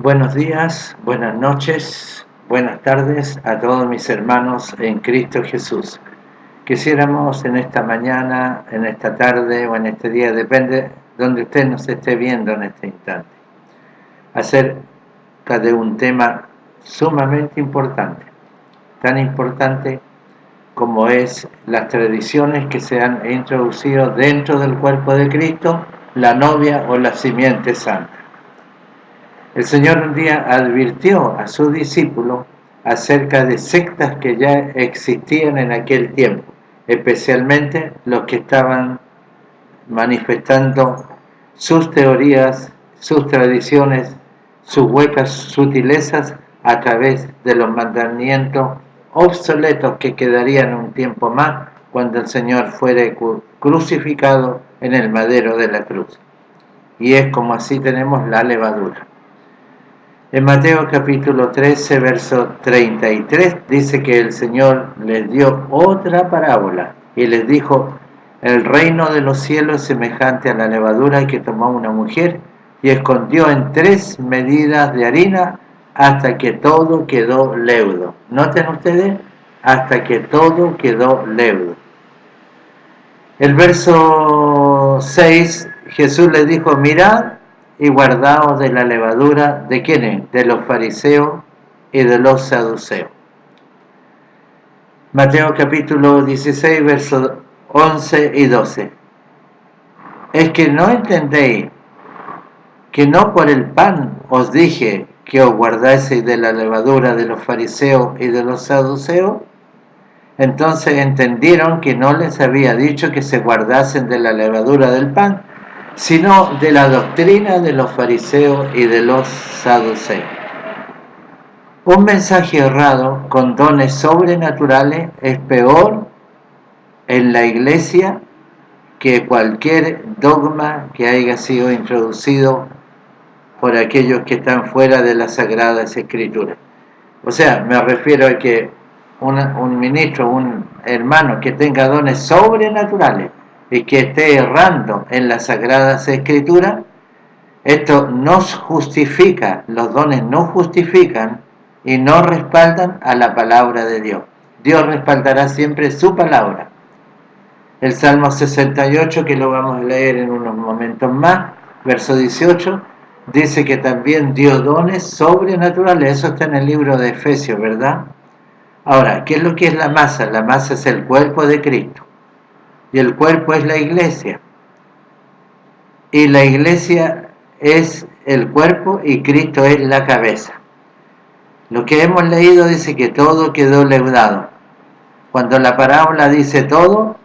Buenos días, buenas noches, buenas tardes a todos mis hermanos en Cristo Jesús. Quisiéramos en esta mañana, en esta tarde o en este día, depende donde usted nos esté viendo en este instante, acerca de un tema sumamente importante, tan importante como es las tradiciones que se han introducido dentro del cuerpo de Cristo, la novia o la simiente santa. El Señor un día advirtió a sus discípulos acerca de sectas que ya existían en aquel tiempo, especialmente los que estaban manifestando sus teorías, sus tradiciones, sus huecas sutilezas a través de los mandamientos obsoletos que quedarían un tiempo más cuando el Señor fuere crucificado en el madero de la cruz. Y es como así tenemos la levadura. En Mateo capítulo 13, verso 33, dice que el Señor les dio otra parábola y les dijo: el reino de los cielos es semejante a la levadura que tomó una mujer y escondió en 3 medidas de harina hasta que todo quedó leudo. Noten ustedes, hasta que todo quedó leudo. El verso 6, Jesús les dijo: mirad y guardaos de la levadura, ¿de quiénes? De los fariseos y de los saduceos. Mateo capítulo 16, versos 11 y 12. Es que no entendéis que no por el pan os dije que os guardaseis de la levadura de los fariseos y de los saduceos. Entonces entendieron que no les había dicho que se guardasen de la levadura del pan, sino de la doctrina de los fariseos y de los saduceos. Un mensaje errado con dones sobrenaturales es peor en la iglesia que cualquier dogma que haya sido introducido por aquellos que están fuera de las Sagradas Escrituras. O sea, me refiero a que un ministro, un hermano que tenga dones sobrenaturales y que esté errando en las Sagradas Escrituras, esto no justifica, los dones no justifican y no respaldan a la palabra de Dios. Dios respaldará siempre su palabra. El Salmo 68, que lo vamos a leer en unos momentos más, verso 18, dice que también dio dones sobrenaturales. Eso está en el libro de Efesios, ¿verdad? Ahora, ¿qué es lo que es la masa? La masa es el cuerpo de Cristo. Y el cuerpo es la iglesia. Y la iglesia es el cuerpo y Cristo es la cabeza. Lo que hemos leído dice que todo quedó leudado. Cuando la parábola dice todo,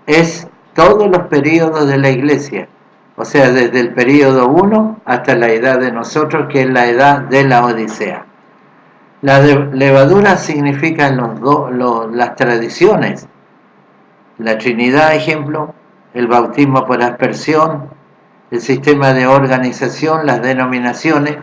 es todos los periodos de la iglesia. O sea, desde el período 1 hasta la edad de nosotros, que es la edad de la Odisea. La levadura significa las tradiciones. La Trinidad, ejemplo, el bautismo por aspersión, el sistema de organización, las denominaciones,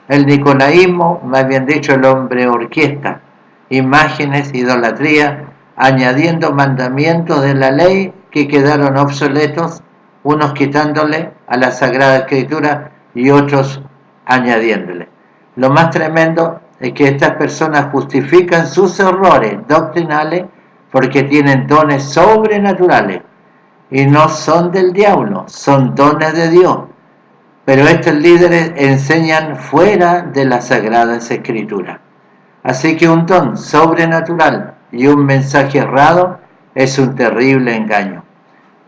el nicolaísmo, más bien dicho, el hombre orquesta, imágenes, idolatría, añadiendo mandamientos de la ley que quedaron obsoletos, unos quitándole a la Sagrada Escritura y otros añadiéndole. Lo más tremendo es que estas personas justifican sus errores doctrinales porque tienen dones sobrenaturales y no son del diablo, son dones de Dios. Pero estos líderes enseñan fuera de las Sagradas Escrituras. Así que un don sobrenatural y un mensaje errado es un terrible engaño.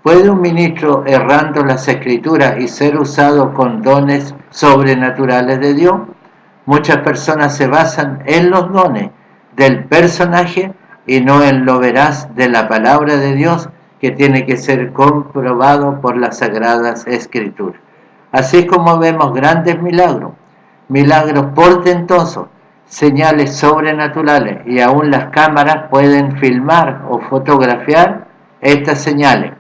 ¿Puede un ministro errando las Escrituras y ser usado con dones sobrenaturales de Dios? Muchas personas se basan en los dones del personaje y no en lo veraz de la palabra de Dios, que tiene que ser comprobado por las Sagradas Escrituras. Así como vemos grandes milagros, milagros portentosos, señales sobrenaturales, y aún las cámaras pueden filmar o fotografiar estas señales,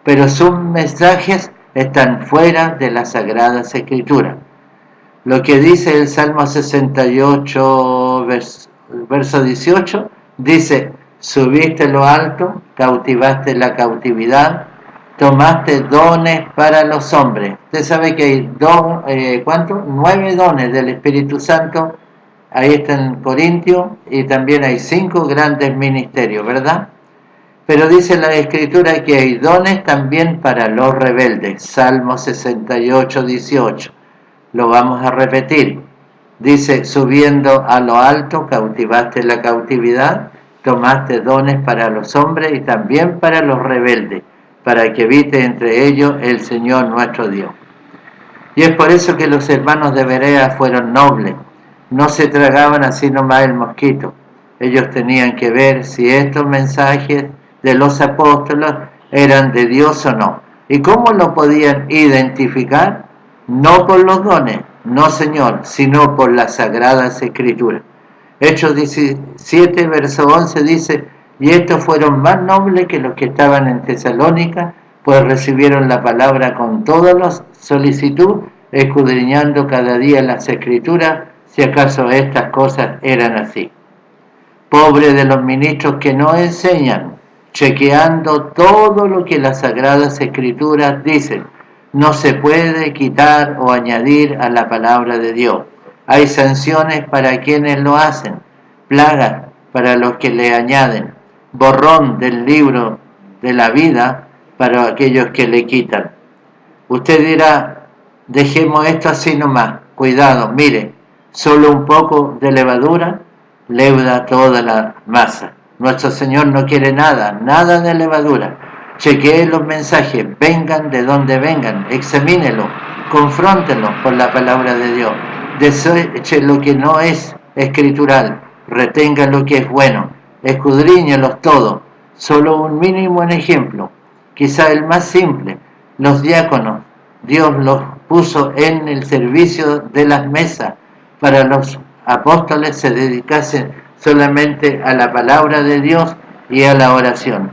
pero sus mensajes están fuera de las Sagradas Escrituras. Lo que dice el Salmo 68, verso 18, dice: subiste lo alto, cautivaste la cautividad, tomaste dones para los hombres. Usted sabe que hay ¿cuántos? 9 dones del Espíritu Santo. Ahí está en Corintios, y también hay 5 grandes ministerios, ¿verdad? Pero dice la Escritura que hay dones también para los rebeldes. Salmo 68, 18. Lo vamos a repetir. Dice, subiendo a lo alto, cautivaste la cautividad, tomaste dones para los hombres y también para los rebeldes, para que habite entre ellos el Señor nuestro Dios. Y es por eso que los hermanos de Berea fueron nobles. No se tragaban así nomás el mosquito. Ellos tenían que ver si estos mensajes de los apóstoles eran de Dios o no. ¿Y cómo lo podían identificar? No por los dones, no Señor, sino por las sagradas escrituras. Hechos 17, verso 11 dice, y estos fueron más nobles que los que estaban en Tesalónica, pues recibieron la palabra con toda la solicitud, escudriñando cada día las escrituras, si acaso estas cosas eran así. Pobre de los ministros que no enseñan, chequeando todo lo que las sagradas escrituras dicen. No se puede quitar o añadir a la palabra de Dios. Hay sanciones para quienes lo hacen, plagas para los que le añaden, borrón del libro de la vida para aquellos que le quitan. Usted dirá, dejemos esto así nomás, cuidado, mire, solo un poco de levadura leuda toda la masa. Nuestro Señor no quiere nada de levadura. Chequee los mensajes, vengan de donde vengan, examínenlo, confróntenlo por la palabra de Dios, deseche lo que no es escritural, retenga lo que es bueno, escudriñelos todos. Solo un mínimo en ejemplo, quizá el más simple, los diáconos. Dios los puso en el servicio de las mesas para los apóstoles se dedicasen solamente a la palabra de Dios y a la oración.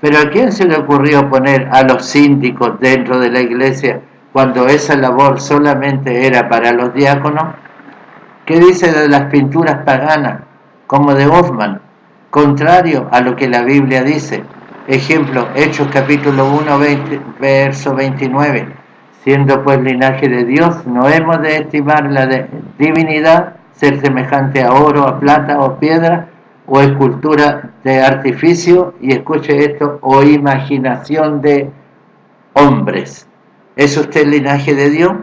Pero ¿a quién se le ocurrió poner a los síndicos dentro de la iglesia cuando esa labor solamente era para los diáconos? ¿Qué dice de las pinturas paganas, como de Hoffman? Contrario a lo que la Biblia dice. Ejemplo, Hechos capítulo 1, verso 29. Siendo pues linaje de Dios, no hemos de estimar la divinidad, ser semejante a oro, a plata o piedra, o escultura de artificio, y escuche esto, o imaginación de hombres. ¿Es usted linaje de Dios?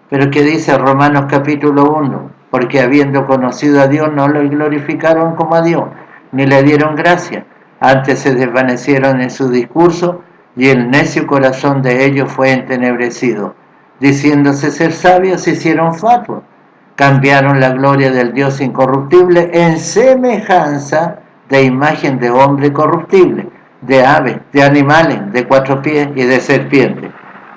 Pero ¿qué dice Romanos capítulo 1? Porque habiendo conocido a Dios no lo glorificaron como a Dios, ni le dieron gracia. Antes se desvanecieron en su discurso, y el necio corazón de ellos fue entenebrecido. Diciéndose ser sabios, se hicieron fatuos. Cambiaron la gloria del Dios incorruptible en semejanza de imagen de hombre corruptible, de aves, de animales, de 4 pies y de serpientes.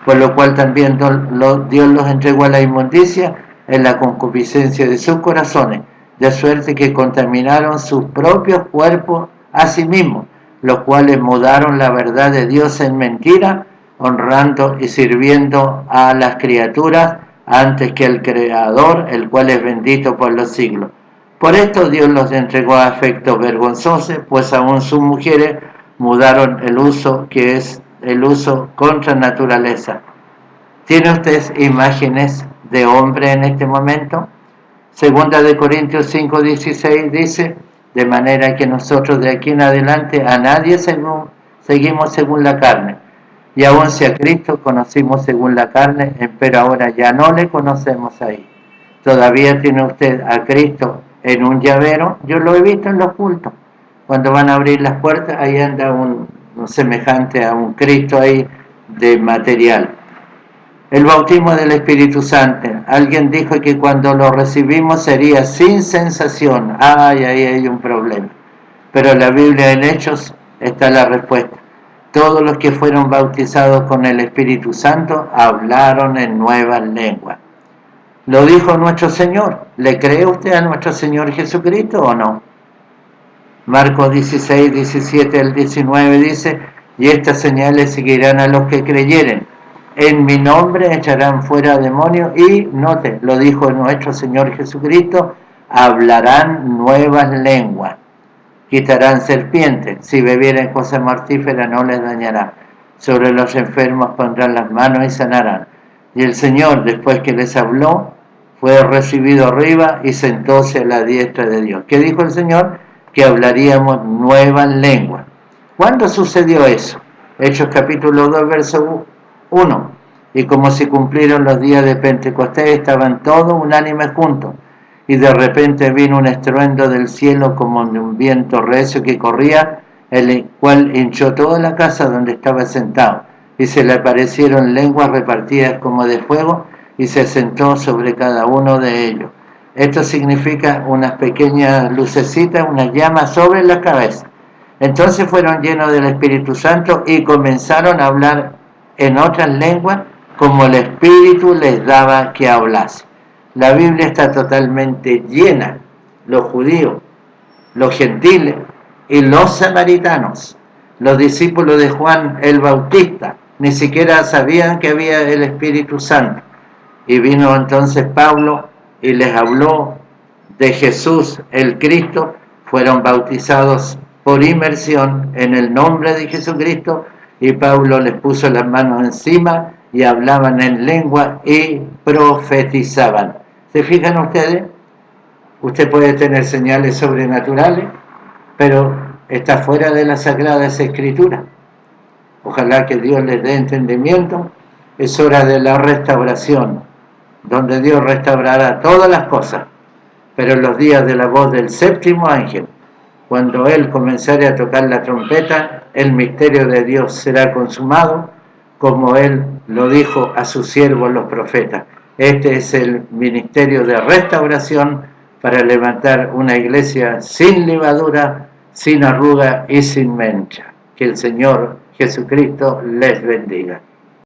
Por lo cual también Dios los entregó a la inmundicia en la concupiscencia de sus corazones, de suerte que contaminaron sus propios cuerpos a sí mismos, los cuales mudaron la verdad de Dios en mentira, honrando y sirviendo a las criaturas antes que el Creador, el cual es bendito por los siglos. Por esto Dios los entregó a afectos vergonzosos, pues aún sus mujeres mudaron el uso que es el uso contra naturaleza. ¿Tiene usted imágenes de hombre en este momento? Segunda de Corintios 5:16 dice, de manera que nosotros de aquí en adelante a nadie seguimos según la carne, y aun si a Cristo conocimos según la carne, pero ahora ya no le conocemos ahí. Todavía tiene usted a Cristo en un llavero. Yo lo he visto en los cultos, cuando van a abrir las puertas, ahí anda un semejante a un Cristo ahí de material. El bautismo del Espíritu Santo. Alguien dijo que cuando lo recibimos sería sin sensación. Ahí hay un problema. Pero en la Biblia, en Hechos, está la respuesta. Todos los que fueron bautizados con el Espíritu Santo hablaron en nuevas lenguas. Lo dijo nuestro Señor. ¿Le cree usted a nuestro Señor Jesucristo o no? Marcos 16, 17 al 19 dice, y estas señales seguirán a los que creyeren. En mi nombre echarán fuera demonios y, note, lo dijo nuestro Señor Jesucristo, hablarán nuevas lenguas, quitarán serpientes, si bebieren cosas mortíferas no les dañará. sobre los enfermos pondrán las manos y sanarán. Y el Señor, después que les habló, fue recibido arriba y sentóse a la diestra de Dios. ¿Qué dijo el Señor? Que hablaríamos nuevas lenguas. ¿Cuándo sucedió eso? Hechos capítulo 2, verso 1. Y como se cumplieron los días de Pentecostés, estaban todos unánimes juntos. Y de repente vino un estruendo del cielo como de un viento recio que corría, el cual hinchó toda la casa donde estaba sentado. Y se le aparecieron lenguas repartidas como de fuego, y se sentó sobre cada uno de ellos. Esto significa unas pequeñas lucecitas, unas llamas sobre la cabeza. Entonces fueron llenos del Espíritu Santo y comenzaron a hablar en otras lenguas como el Espíritu les daba que hablase. La Biblia está totalmente llena, los judíos, los gentiles y los samaritanos. Los discípulos de Juan el Bautista ni siquiera sabían que había el Espíritu Santo. Y vino entonces Pablo y les habló de Jesús el Cristo. Fueron bautizados por inmersión en el nombre de Jesucristo, y Pablo les puso las manos encima y hablaban en lengua y profetizaban. ¿Se fijan ustedes? Usted puede tener señales sobrenaturales, pero está fuera de las Sagradas Escrituras. Ojalá que Dios les dé entendimiento. Es hora de la restauración, donde Dios restaurará todas las cosas. Pero en los días de la voz del séptimo ángel, cuando Él comenzare a tocar la trompeta, el misterio de Dios será consumado, como Él lo dijo a sus siervos los profetas. Este es el ministerio de restauración para levantar una iglesia sin levadura, sin arruga y sin mancha. Que el Señor Jesucristo les bendiga.